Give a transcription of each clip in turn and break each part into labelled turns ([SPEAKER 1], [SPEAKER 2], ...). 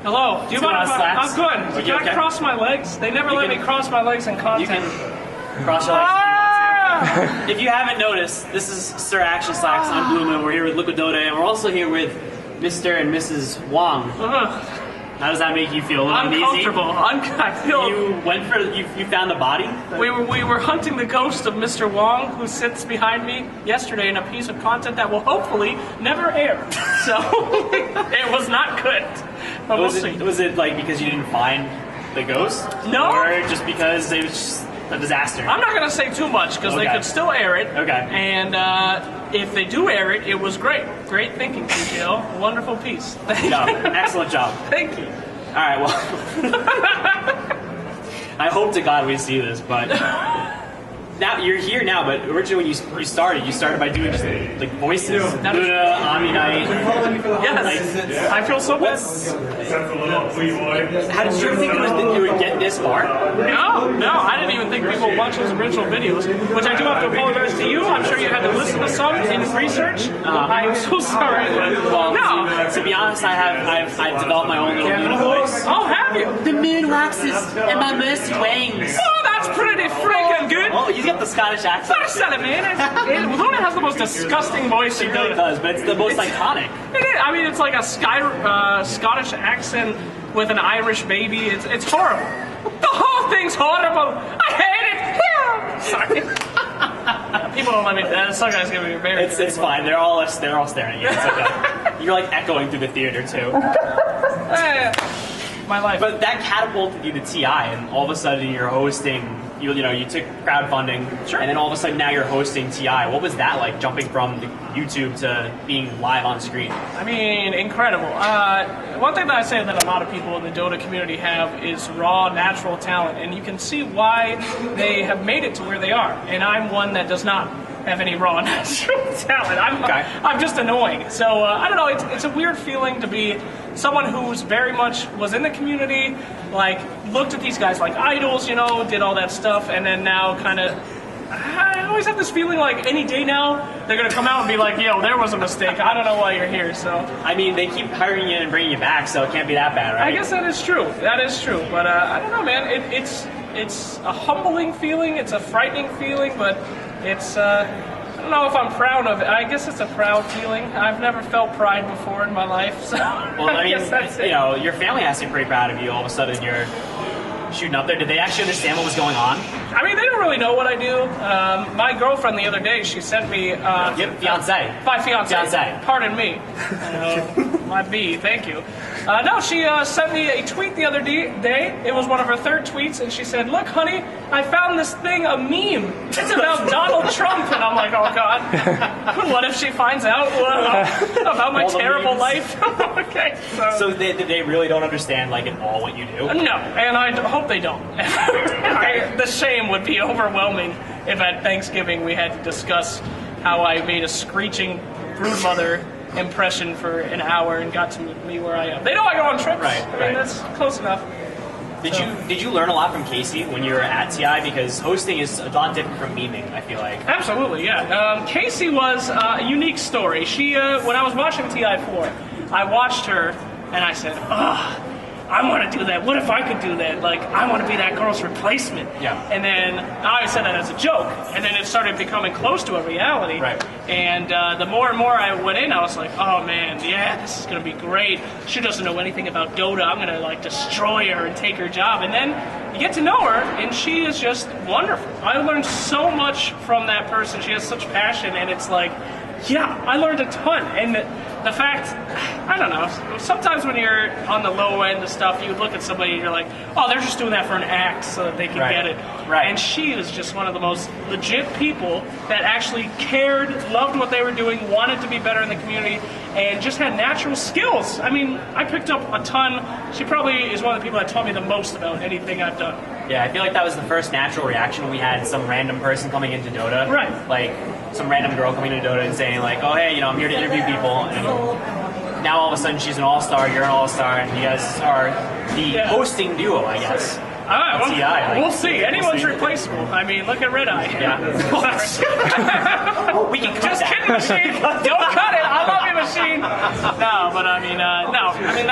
[SPEAKER 1] Hello. Do you mind if I'm good.
[SPEAKER 2] Can
[SPEAKER 1] I cross my legs? They never let me cross my legs in content.
[SPEAKER 2] You can cross your legs if you want to. If you haven't noticed, this is SirActionSlacks on Blue Moon. We're here with LiquidDota, and we're also here with Mr. and Mrs. Wong. How does that make you feel? A little uneasy?
[SPEAKER 1] Uncomfortable. I feel.
[SPEAKER 2] You found the body?
[SPEAKER 1] We were hunting the ghost of Mr. Wong, who sits behind me yesterday in a piece of content that will hopefully never air. So it was not good. But we'll see.
[SPEAKER 2] Was it like because you didn't find the ghost?
[SPEAKER 1] No.
[SPEAKER 2] Or just because it was just a disaster?
[SPEAKER 1] I'm not going to say too much because they could still air it.
[SPEAKER 2] Okay.
[SPEAKER 1] And if they do air it, it was great. Great thinking, TJL. Wonderful piece.
[SPEAKER 2] Good job. Excellent job.
[SPEAKER 1] Thank you.
[SPEAKER 2] All right, well, I hope to God we see this, but now you're here now. But originally, when you started by doing just like voices, Luna, Omni-Night.
[SPEAKER 1] Yes, I feel so bad.
[SPEAKER 2] How did you think it would get this far?
[SPEAKER 1] No, I didn't even think people would watch those original videos, which I do have to apologize to you. I'm sure you had to listen to some in research. I'm so sorry.
[SPEAKER 2] Well, to be honest, I've developed my own little Luna voice.
[SPEAKER 1] Oh, have you?
[SPEAKER 2] The moon waxes and my mercy wings.
[SPEAKER 1] Oh, that's pretty freaking good.
[SPEAKER 2] Oh, you get the Scottish accent.
[SPEAKER 1] Gotta sell it, man. Luna has the most disgusting voice.
[SPEAKER 2] It really does, but it's the most iconic.
[SPEAKER 1] It is. I mean, it's like a Scottish accent with an Irish baby. It's horrible. The whole thing's horrible. I hate it. Sorry. People don't let me. Some guys give me very.
[SPEAKER 2] It's fine. They're all staring at you. It's okay. You're like echoing through the theater too.
[SPEAKER 1] My life.
[SPEAKER 2] But that catapulted you to TI, and all of a sudden you're hosting. You took crowdfunding, and then all of a sudden now you're hosting TI. What was that like, jumping from YouTube to being live on screen?
[SPEAKER 1] I mean, incredible. One thing that I say that a lot of people in the Dota community have is raw, natural talent, and you can see why they have made it to where they are. And I'm one that does not have any raw, natural talent. I'm just annoying. So, I don't know, it's a weird feeling to be someone who's very much was in the community, like, looked at these guys like idols, did all that stuff, and then now kind of, I always have this feeling like any day now, they're going to come out and be like, yo, there was a mistake. I don't know why you're here, so. I
[SPEAKER 2] mean, they keep hiring you and bringing you back, so it can't be that bad, right?
[SPEAKER 1] I guess that is true. That is true. But I don't know, man. It's a humbling feeling. It's a frightening feeling, but it's, I don't know if I'm proud of it. I guess it's a proud feeling. I've never felt pride before in my life, so
[SPEAKER 2] well, I mean, guess that's it. Your family has to be pretty proud of you. All of a sudden, you're shooting up there. Did they actually understand what was going on?
[SPEAKER 1] I mean, they don't really know what I do. My girlfriend the other day, she sent me...
[SPEAKER 2] fiancé.
[SPEAKER 1] My fiancé.
[SPEAKER 2] Fiancé.
[SPEAKER 1] Pardon me. My B, thank you. No, she sent me a tweet the other day. It was one of her third tweets, and she said, look, honey, I found this thing, a meme. It's about Donald Trump. And I'm like, oh, God. What if she finds out about my terrible life? Okay.
[SPEAKER 2] So they really don't understand, like, at all what you do?
[SPEAKER 1] No, and I hope they don't. The shame would be overwhelming if at Thanksgiving we had to discuss how I made a screeching broodmother impression for an hour and got to me where I am. They know I go on trips.
[SPEAKER 2] Right.
[SPEAKER 1] I mean, that's close enough.
[SPEAKER 2] Did you learn a lot from Casey when you were at TI? Because hosting is a lot different from memeing, I feel like.
[SPEAKER 1] Absolutely, yeah. Casey was a unique story. She, when I was watching TI4, I watched her and I said, I want to do that. What if I could do that? Like, I want to be that girl's replacement.
[SPEAKER 2] Yeah.
[SPEAKER 1] And then I said that as a joke, and then it started becoming close to a reality.
[SPEAKER 2] Right.
[SPEAKER 1] And the more and more I went in, I was like, oh man, yeah, this is going to be great. She doesn't know anything about Dota. I'm going to like destroy her and take her job. And then you get to know her, and she is just wonderful. I learned so much from that person. She has such passion, and it's like, yeah, I learned a ton. And the fact, I don't know, sometimes when you're on the low end of stuff, you look at somebody and you're like, oh, they're just doing that for an act so that they can get it.
[SPEAKER 2] Right.
[SPEAKER 1] And she is just one of the most legit people that actually cared, loved what they were doing, wanted to be better in the community, and just had natural skills. I mean, I picked up a ton. She probably is one of the people that taught me the most about anything I've done.
[SPEAKER 2] Yeah, I feel like that was the first natural reaction when we had some random person coming into Dota.
[SPEAKER 1] Right.
[SPEAKER 2] Like, some random girl coming into Dota and saying, like, oh, hey, I'm here to interview people. And now all of a sudden she's an all-star, you're an all-star, and you guys are the hosting duo, I guess.
[SPEAKER 1] All right, well,
[SPEAKER 2] TI,
[SPEAKER 1] we'll see. Anyone's replaceable. I mean, look at Red Eye.
[SPEAKER 2] Yeah. We can cut
[SPEAKER 1] Just
[SPEAKER 2] that.
[SPEAKER 1] kidding, Machine. Don't cut it. I love you, machine. No, but I mean, no. I mean,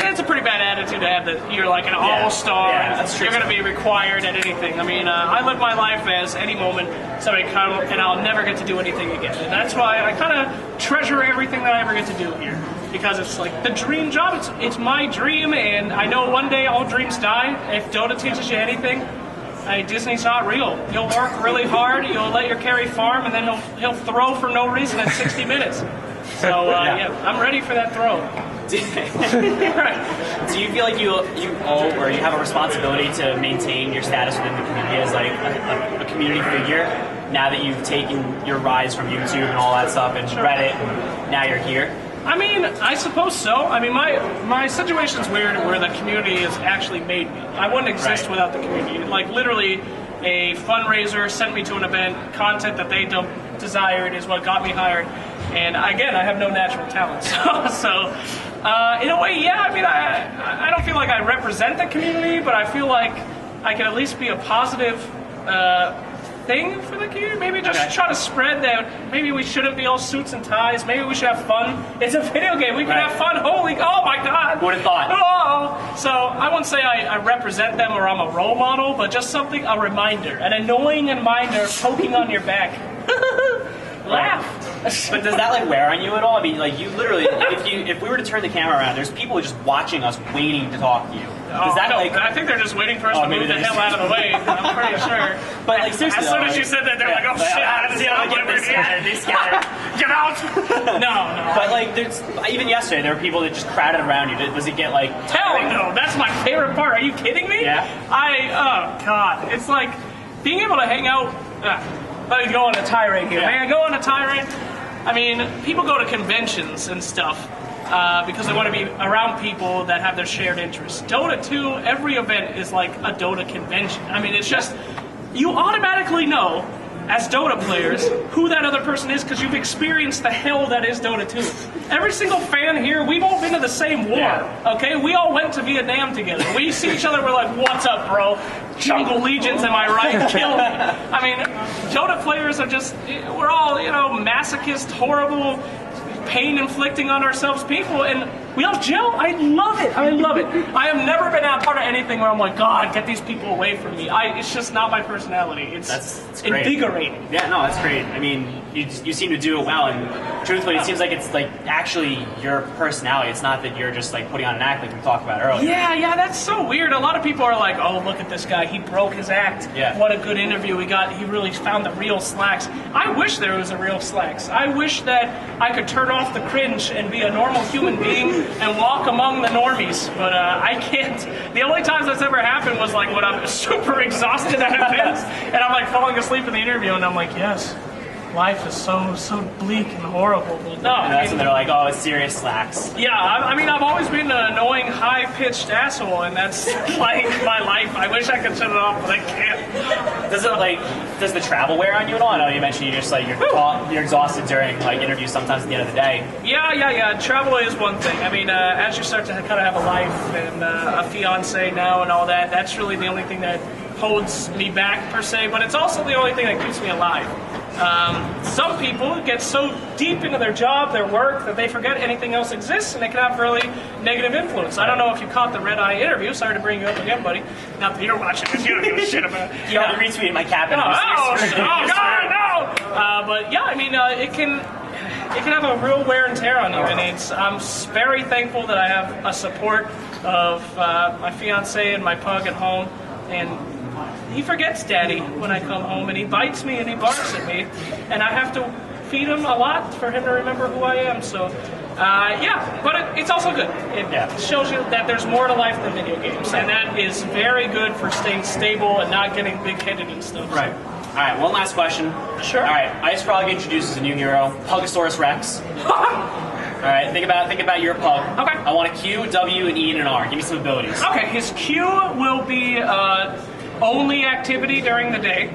[SPEAKER 1] it's a pretty bad attitude to have that you're like an all-star.
[SPEAKER 2] Yeah, that's true.
[SPEAKER 1] You're going to be required at anything. I mean, I live my life as any moment somebody come and I'll never get to do anything again. And that's why I kind of treasure everything that I ever get to do here. Because it's like the dream job. It's my dream, and I know one day all dreams die. If Dota teaches you anything, Disney's not real. You'll work really hard, you'll let your carry farm, and then he'll throw for no reason at 60 minutes. So yeah, I'm ready for that throw.
[SPEAKER 2] Do you feel like you owe or you have a responsibility to maintain your status within the community as like a community figure now that you've taken your rise from YouTube and all that stuff and Reddit, and now you're here?
[SPEAKER 1] I mean, I suppose so. I mean, my situation's weird where the community has actually made me. I wouldn't exist without the community. Like, literally, a fundraiser sent me to an event. Content that they desired is what got me hired. And, again, I have no natural talent. So in a way, yeah, I mean, I don't feel like I represent the community, but I feel like I can at least be a positive thing for the community. Maybe just try to spread that maybe we shouldn't be all suits and ties. Maybe we should have fun. It's a video game. We can have fun. Oh my God.
[SPEAKER 2] Who would have thought?
[SPEAKER 1] Oh. So I won't say I represent them or I'm a role model, but just a reminder, an annoying reminder poking on your back. Laugh.
[SPEAKER 2] But does that like wear on you at all? I mean, like you literally, if we were to turn the camera around, there's people just watching us waiting to talk to you. Does that
[SPEAKER 1] I think they're just waiting for us to move the hell out of the way. I'm pretty sure.
[SPEAKER 2] But like seriously,
[SPEAKER 1] as soon as you said that, they're like, oh shit,
[SPEAKER 2] they scattered.
[SPEAKER 1] Get out! No.
[SPEAKER 2] But like, there's even yesterday there were people that just crowded around you. Does it get like
[SPEAKER 1] tiring? Hell no, that's my favorite part. Are you kidding me?
[SPEAKER 2] Yeah.
[SPEAKER 1] Oh God, it's like being able to hang out. Let me go on a tirade here. May I go on a tirade? I mean, people go to conventions and stuff because they want to be around people that have their shared interests. Dota 2, every event is like a Dota convention. I mean, it's just, you automatically know, as Dota players, who that other person is because you've experienced the hell that is Dota 2. Every single fan here, we've all been to the same war, okay? We all went to Vietnam together. We see each other, we're like, what's up, bro? Jungle Legions, am I right? Kill me. I mean, Dota players are just, we're all, masochist, horrible, pain-inflicting on ourselves people, and we all gel. I love it. I have never been a part of anything where I'm like, God, get these people away from me. It's just not my personality. It's invigorating.
[SPEAKER 2] Yeah, no, that's great. I mean, you seem to do it well, and truthfully, it seems like it's like actually your personality. It's not that you're just like putting on an act like we talked about earlier.
[SPEAKER 1] Yeah, that's so weird. A lot of people are like, oh, look at this guy. He broke his act.
[SPEAKER 2] Yeah.
[SPEAKER 1] What a good interview he got. He really found the real Slacks. I wish there was a real Slacks. I wish that I could turn off the cringe and be a normal human being and walk among the normies, but I can't. The only times that's ever happened was like when I'm super exhausted at events and I'm like falling asleep in the interview and I'm like, yes, life is so bleak and horrible. But no,
[SPEAKER 2] and that's when they're like, oh, it's serious Slacks.
[SPEAKER 1] Yeah, I mean, I've always been an annoying, high-pitched asshole, and that's like my life. I wish I could shut it off, but I can't.
[SPEAKER 2] Does the travel wear on you at all? I know you mentioned you're exhausted during like interviews sometimes at the end of the day.
[SPEAKER 1] Yeah. Travel is one thing. I mean, as you start to kind of have a life and a fiance now and all that, that's really the only thing that holds me back per se. But it's also the only thing that keeps me alive. Some people get so deep into their job, their work, that they forget anything else exists, and they can have really negative influence. I don't know if you caught the Red Eye interview. Sorry to bring you up again, buddy. Not that you're watching this. You don't give a shit about it.
[SPEAKER 2] You retweeted my cap.
[SPEAKER 1] Oh, God, no! But yeah, I mean, it can have a real wear and tear on you, and I'm very thankful that I have a support of my fiance and my pug at home, and he forgets Daddy when I come home, and he bites me and he barks at me, and I have to feed him a lot for him to remember who I am. So, but it's also good. It shows you that there's more to life than video games, and that is very good for staying stable and not getting big-headed and stuff.
[SPEAKER 2] Right. All right, one last question.
[SPEAKER 1] Sure.
[SPEAKER 2] All right, Ice Frog introduces a new hero, Pugosaurus Rex. All right, think about your pug.
[SPEAKER 1] Okay.
[SPEAKER 2] I want a Q, W, and E, and an R. Give me some abilities.
[SPEAKER 1] Okay, his Q will be only activity during the day.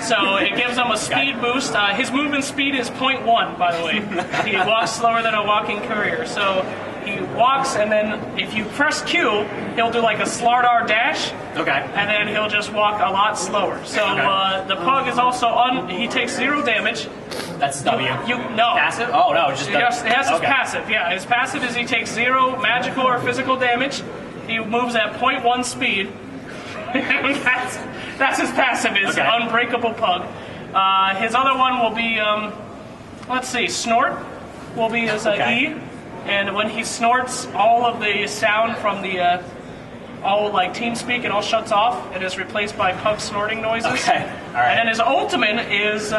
[SPEAKER 1] So it gives him a speed boost. His movement speed is 0.1, by the way. He walks slower than a walking courier. So he walks, and then if you press Q, he'll do like a Slardar dash.
[SPEAKER 2] Okay.
[SPEAKER 1] And then he'll just walk a lot slower. So the pug is also he takes 0 damage.
[SPEAKER 2] That's W.
[SPEAKER 1] No.
[SPEAKER 2] Passive? Oh, no, just
[SPEAKER 1] He has his
[SPEAKER 2] okay.
[SPEAKER 1] passive, yeah. His passive is he takes 0 magical or physical damage. He moves at 0.1 speed. that's his passive, is
[SPEAKER 2] Okay.
[SPEAKER 1] Unbreakable Pug. His other one will be, let's see, Snort will be his
[SPEAKER 2] Okay.
[SPEAKER 1] E. And when he snorts, all of the sound from the, all like TeamSpeak, it all shuts off. It is replaced by Pug snorting noises.
[SPEAKER 2] Okay, all right.
[SPEAKER 1] And then his ultimate is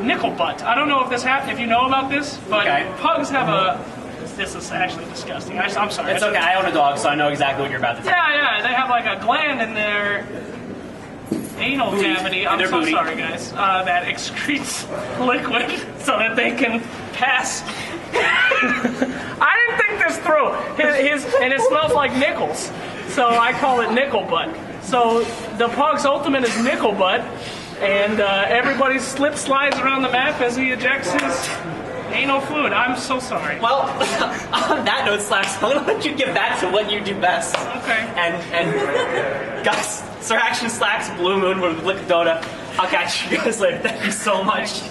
[SPEAKER 1] Nickel Butt. I don't know if you know about this, but
[SPEAKER 2] Okay.
[SPEAKER 1] pugs have a. This is actually disgusting. I'm sorry.
[SPEAKER 2] It's okay. I own a dog, so I know exactly what you're about to say.
[SPEAKER 1] Yeah, they have like a gland in their anal cavity. I'm
[SPEAKER 2] their
[SPEAKER 1] so
[SPEAKER 2] booty.
[SPEAKER 1] sorry, guys. That excretes liquid so that they can pass. I didn't think this through. And it smells like nickels, so I call it Nickel Butt. So the pug's ultimate is Nickel Butt, and everybody slip slides around the map as he ejects his anal fluid. I'm so sorry.
[SPEAKER 2] Well, on that note, Slacks, I'm gonna let you get back to what you do best.
[SPEAKER 1] Okay.
[SPEAKER 2] And guys, SirActionSlacks Blue Moon with LiquidDota. I'll catch you guys later. Thank you so much.